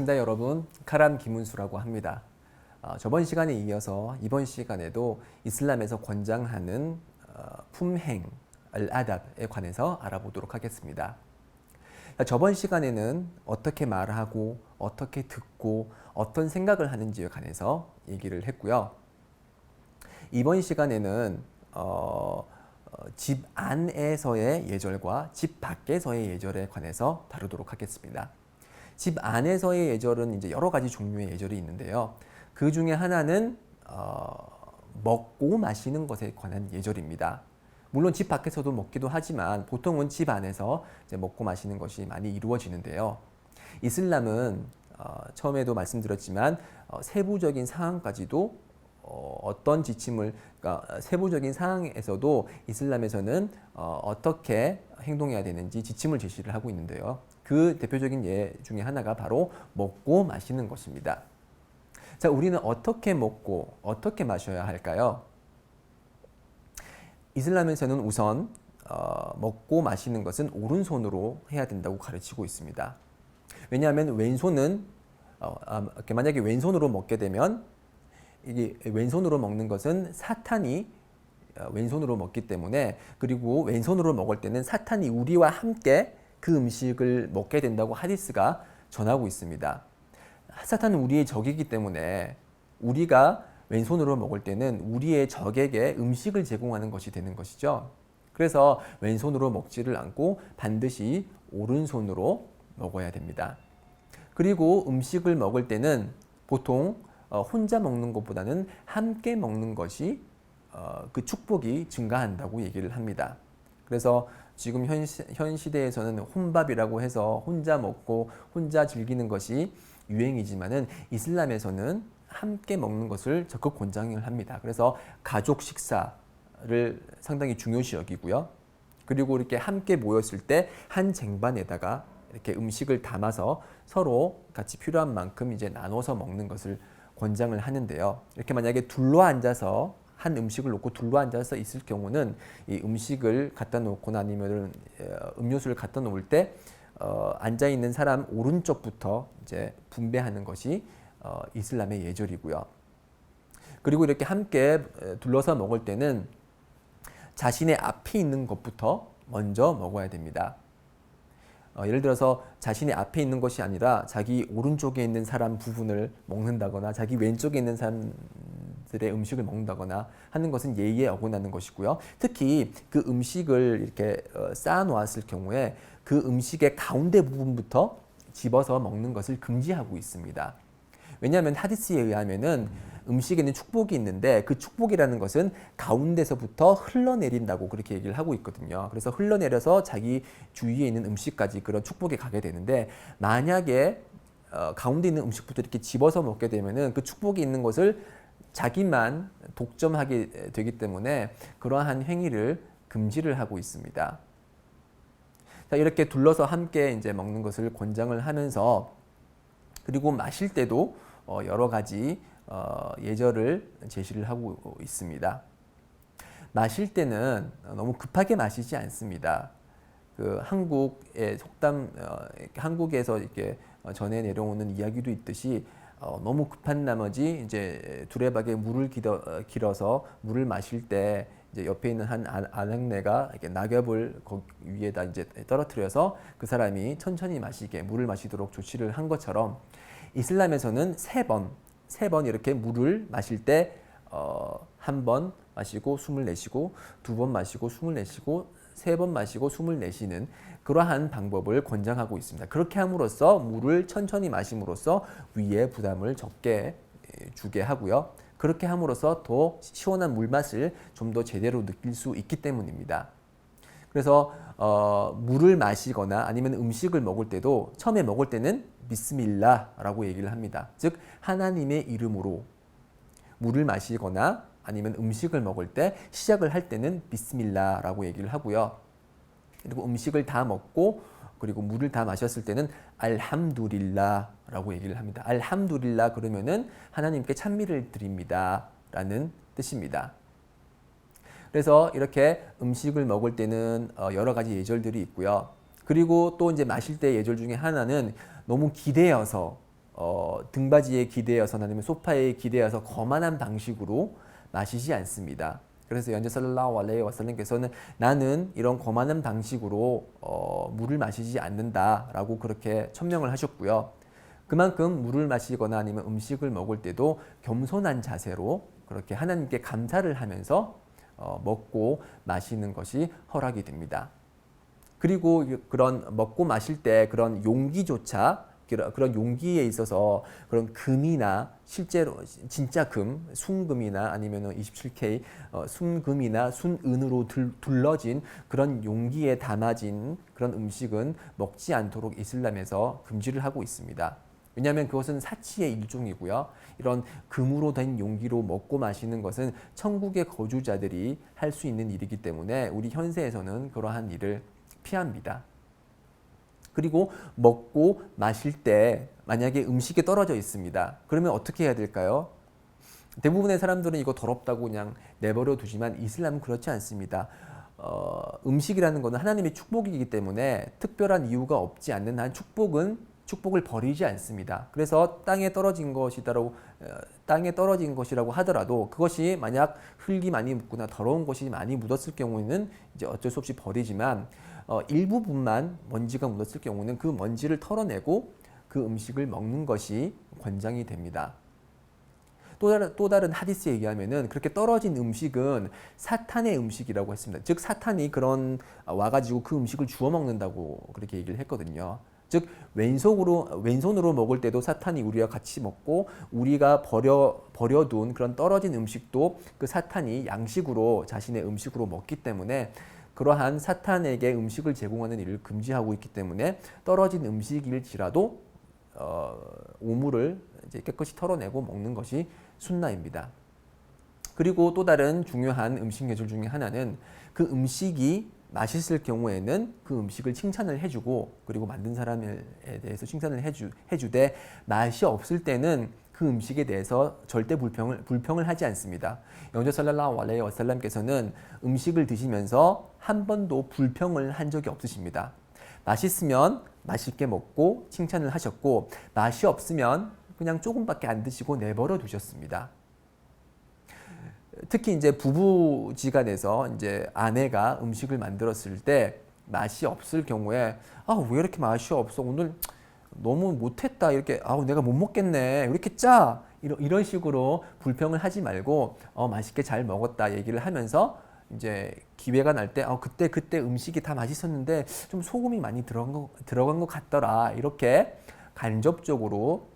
반갑습니다, 여러분. 카람 김은수라고 합니다. 저번 시간에 이어서 이번 시간에도 이슬람에서 권장하는 품행, al-adab에 관해서 알아보도록 하겠습니다. 저번 시간에는 어떻게 말하고 어떻게 듣고 어떤 생각을 하는지에 관해서 얘기를 했고요. 이번 시간에는 집 안에서의 예절과 집 밖에서의 예절에 관해서 다루도록 하겠습니다. 집 안에서의 예절은 이제 여러 가지 종류의 예절이 있는데요. 그 중에 하나는 먹고 마시는 것에 관한 예절입니다. 물론 집 밖에서도 먹기도 하지만 보통은 집 안에서 이제 먹고 마시는 것이 많이 이루어지는데요. 이슬람은 처음에도 말씀드렸지만 세부적인 상황까지도 어떤 지침을, 그러니까 세부적인 상황에서도 이슬람에서는 어떻게 행동해야 되는지 지침을 제시를 하고 있는데요. 그 대표적인 예 중에 하나가 바로 먹고 마시는 것입니다. 자, 우리는 어떻게 먹고 어떻게 마셔야 할까요? 이슬람에서는 우선 먹고 마시는 것은 오른손으로 해야 된다고 가르치고 있습니다. 왜냐하면 왼손은 만약에 왼손으로 먹게 되면 이게 왼손으로 먹는 것은 사탄이 왼손으로 먹기 때문에, 그리고 왼손으로 먹을 때는 사탄이 우리와 함께 그 음식을 먹게 된다고 하디스가 전하고 있습니다. 사탄은 우리의 적이기 때문에 우리가 왼손으로 먹을 때는 우리의 적에게 음식을 제공하는 것이 되는 것이죠. 그래서 왼손으로 먹지를 않고 반드시 오른손으로 먹어야 됩니다. 그리고 음식을 먹을 때는 보통 혼자 먹는 것보다는 함께 먹는 것이 그 축복이 증가한다고 얘기를 합니다. 그래서 지금 현 시대에서는 혼밥이라고 해서 혼자 먹고 혼자 즐기는 것이 유행이지만은 이슬람에서는 함께 먹는 것을 적극 권장을 합니다. 그래서 가족 식사를 상당히 중요시 여기고요. 그리고 이렇게 함께 모였을 때 한 쟁반에다가 이렇게 음식을 담아서 서로 같이 필요한 만큼 이제 나눠서 먹는 것을 권장을 하는데요. 이렇게 만약에 둘러 앉아서 한 음식을 놓고 둘러 앉아서 있을 경우는 이 음식을 갖다 놓거나 아니면 음료수를 갖다 놓을 때 앉아 있는 사람 오른쪽부터 이제 분배하는 것이 이슬람의 예절이고요. 그리고 이렇게 함께 둘러서 먹을 때는 자신의 앞에 있는 것부터 먼저 먹어야 됩니다. 예를 들어서 자신의 앞에 있는 것이 아니라 자기 오른쪽에 있는 사람 부분을 먹는다거나 자기 왼쪽에 있는 사람들의 음식을 먹는다거나 하는 것은 예의에 어긋나는 것이고요. 특히 그 음식을 이렇게 쌓아 놓았을 경우에 그 음식의 가운데 부분부터 집어서 먹는 것을 금지하고 있습니다. 왜냐하면 하디스에 의하면은 음식에는 축복이 있는데 그 축복이라는 것은 가운데서부터 흘러내린다고 그렇게 얘기를 하고 있거든요. 그래서 흘러내려서 자기 주위에 있는 음식까지 그런 축복이 가게 되는데, 만약에 가운데 있는 음식부터 이렇게 집어서 먹게 되면은 그 축복이 있는 것을 자기만 독점하게 되기 때문에 그러한 행위를 금지를 하고 있습니다. 자, 이렇게 둘러서 함께 이제 먹는 것을 권장을 하면서, 그리고 마실 때도 여러 가지 예절을 제시를 하고 있습니다. 마실 때는 너무 급하게 마시지 않습니다. 그 한국의 속담, 한국에서 이렇게 전해 내려오는 이야기도 있듯이 너무 급한 나머지 이제 두레박에 물을 길어서 물을 마실 때 이제 옆에 있는 한 아낙네가 이렇게 낙엽을 위에다 이제 떨어뜨려서 그 사람이 천천히 마시게 물을 마시도록 조치를 한 것처럼, 이슬람에서는 세 번 이렇게 물을 마실 때 한 번 마시고 숨을 내쉬고, 두 번 마시고 숨을 내쉬고, 세 번 마시고 숨을 내쉬는 그러한 방법을 권장하고 있습니다. 그렇게 함으로써 물을 천천히 마심으로써 위에 부담을 적게 주게 하고요. 그렇게 함으로써 더 시원한 물맛을 좀 더 제대로 느낄 수 있기 때문입니다. 그래서 물을 마시거나 아니면 음식을 먹을 때도 처음에 먹을 때는 비스밀라라고 얘기를 합니다. 즉 하나님의 이름으로 물을 마시거나 아니면 음식을 먹을 때 시작을 할 때는 비스밀라라고 얘기를 하고요. 그리고 음식을 다 먹고 그리고 물을 다 마셨을 때는 알함두릴라라고 얘기를 합니다. 알함두릴라 그러면은 하나님께 찬미를 드립니다 라는 뜻입니다. 그래서 이렇게 음식을 먹을 때는 여러 가지 예절들이 있고요. 그리고 또 이제 마실 때 예절 중에 하나는 너무 기대어서 등받이에 기대어서 아니면 소파에 기대어서 거만한 방식으로 마시지 않습니다. 그래서 연재 살랄라후 알레이히 와살람께서는 나는 이런 거만한 방식으로 물을 마시지 않는다라고 그렇게 천명을 하셨고요. 그만큼 물을 마시거나 아니면 음식을 먹을 때도 겸손한 자세로 그렇게 하나님께 감사를 하면서 먹고 마시는 것이 허락이 됩니다. 그리고 그런 먹고 마실 때 그런 용기조차 그런 용기에 있어서 그런 금이나 실제로 진짜 금, 순금이나 아니면 27K 순금이나 순은으로 둘러진 그런 용기에 담아진 그런 음식은 먹지 않도록 이슬람에서 금지를 하고 있습니다. 왜냐하면 그것은 사치의 일종이고요. 이런 금으로 된 용기로 먹고 마시는 것은 천국의 거주자들이 할 수 있는 일이기 때문에 우리 현세에서는 그러한 일을 피합니다. 그리고 먹고 마실 때 만약에 음식이 떨어져 있습니다. 그러면 어떻게 해야 될까요? 대부분의 사람들은 이거 더럽다고 그냥 내버려 두지만 이슬람은 그렇지 않습니다. 음식이라는 것은 하나님의 축복이기 때문에 특별한 이유가 없지 않는 한 축복을 버리지 않습니다. 그래서 땅에 떨어진 것이라고 하더라도 그것이 만약 흙이 많이 묻거나 더러운 것이 많이 묻었을 경우에는 이제 어쩔 수 없이 버리지만 일부분만 먼지가 묻었을 경우는 그 먼지를 털어내고 그 음식을 먹는 것이 권장이 됩니다. 또 다른 하디스에 의하면은 그렇게 떨어진 음식은 사탄의 음식이라고 했습니다. 즉 사탄이 그런 와가지고 그 음식을 주워 먹는다고 그렇게 얘기를 했거든요. 즉 왼손으로 먹을 때도 사탄이 우리와 같이 먹고 우리가 버려둔 그런 떨어진 음식도 그 사탄이 양식으로 자신의 음식으로 먹기 때문에 그러한 사탄에게 음식을 제공하는 일을 금지하고 있기 때문에 떨어진 음식일지라도 오물을 이제 깨끗이 털어내고 먹는 것이 순나입니다. 그리고 또 다른 중요한 음식 예절 중에 하나는 그 음식이 맛있을 경우에는 그 음식을 칭찬을 해주고 그리고 만든 사람에 대해서 칭찬을 해주되 맛이 없을 때는 그 음식에 대해서 절대 불평을 하지 않습니다. 영조 살랄라후 알레이히 와살람께서는 음식을 드시면서 한 번도 불평을 한 적이 없으십니다. 맛있으면 맛있게 먹고 칭찬을 하셨고 맛이 없으면 그냥 조금밖에 안 드시고 내버려 두셨습니다. 특히 이제 부부지간에서 이제 아내가 음식을 만들었을 때 맛이 없을 경우에 왜 이렇게 맛이 없어 오늘 너무 못했다 이렇게 내가 못 먹겠네 왜 이렇게 짜 이런 식으로 불평을 하지 말고 맛있게 잘 먹었다 얘기를 하면서 이제 기회가 날 때 그때 음식이 다 맛있었는데 좀 소금이 많이 들어간 것 같더라 이렇게 간접적으로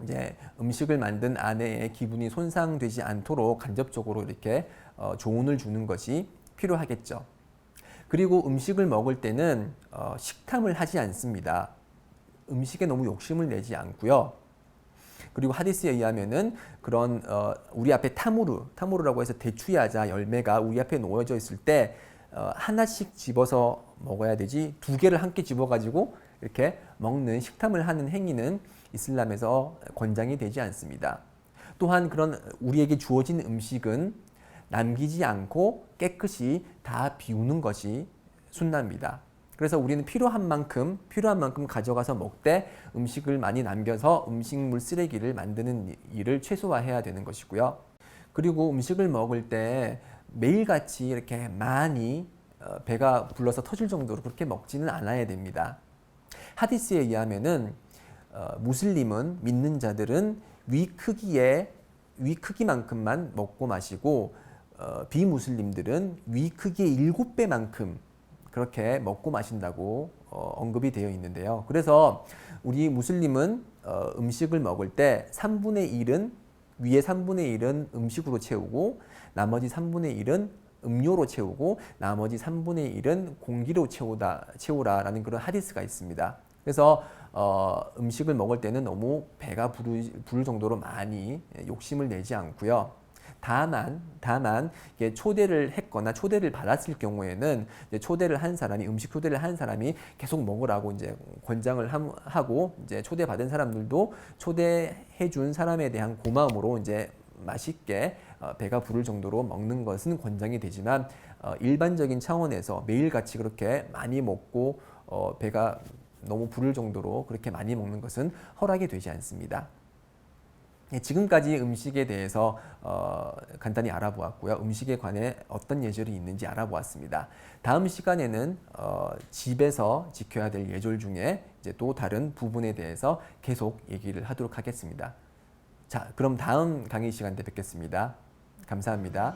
이제 음식을 만든 아내의 기분이 손상되지 않도록 간접적으로 이렇게 조언을 주는 것이 필요하겠죠. 그리고 음식을 먹을 때는 식탐을 하지 않습니다. 음식에 너무 욕심을 내지 않고요. 그리고 하디스에 의하면은 그런 우리 앞에 타무르라고 해서 대추야자 열매가 우리 앞에 놓여져 있을 때 하나씩 집어서 먹어야 되지 두 개를 함께 집어가지고 이렇게 먹는 식탐을 하는 행위는 이슬람에서 권장이 되지 않습니다. 또한 그런 우리에게 주어진 음식은 남기지 않고 깨끗이 다 비우는 것이 순나입니다. 그래서 우리는 필요한 만큼 가져가서 먹되 음식을 많이 남겨서 음식물 쓰레기를 만드는 일을 최소화해야 되는 것이고요. 그리고 음식을 먹을 때 매일같이 이렇게 많이 배가 불러서 터질 정도로 그렇게 먹지는 않아야 됩니다. 하디스에 의하면은 무슬림은 믿는 자들은 위 크기만큼만 먹고 마시고 비무슬림들은 위 크기의 7배만큼 그렇게 먹고 마신다고 언급이 되어 있는데요. 그래서 우리 무슬림은 음식을 먹을 때 3분의 1은 위에 3분의 1은 음식으로 채우고 나머지 3분의 1은 음료로 채우고 나머지 3분의 1은 공기로 채우라라는 그런 하디스가 있습니다. 그래서 음식을 먹을 때는 너무 배가 부를 정도로 많이 욕심을 내지 않고요. 다만 초대를 했거나 초대를 받았을 경우에는 음식 초대를 한 사람이 계속 먹으라고 이제 권장을 하고 이제 초대받은 사람들도 초대해 준 사람에 대한 고마움으로 이제 맛있게 배가 부를 정도로 먹는 것은 권장이 되지만 일반적인 차원에서 매일같이 그렇게 많이 먹고 배가 너무 부를 정도로 그렇게 많이 먹는 것은 허락이 되지 않습니다. 지금까지 음식에 대해서 간단히 알아보았고요. 음식에 관해 어떤 예절이 있는지 알아보았습니다. 다음 시간에는 집에서 지켜야 될 예절 중에 이제 또 다른 부분에 대해서 계속 얘기를 하도록 하겠습니다. 자, 그럼 다음 강의 시간 때 뵙겠습니다. 감사합니다.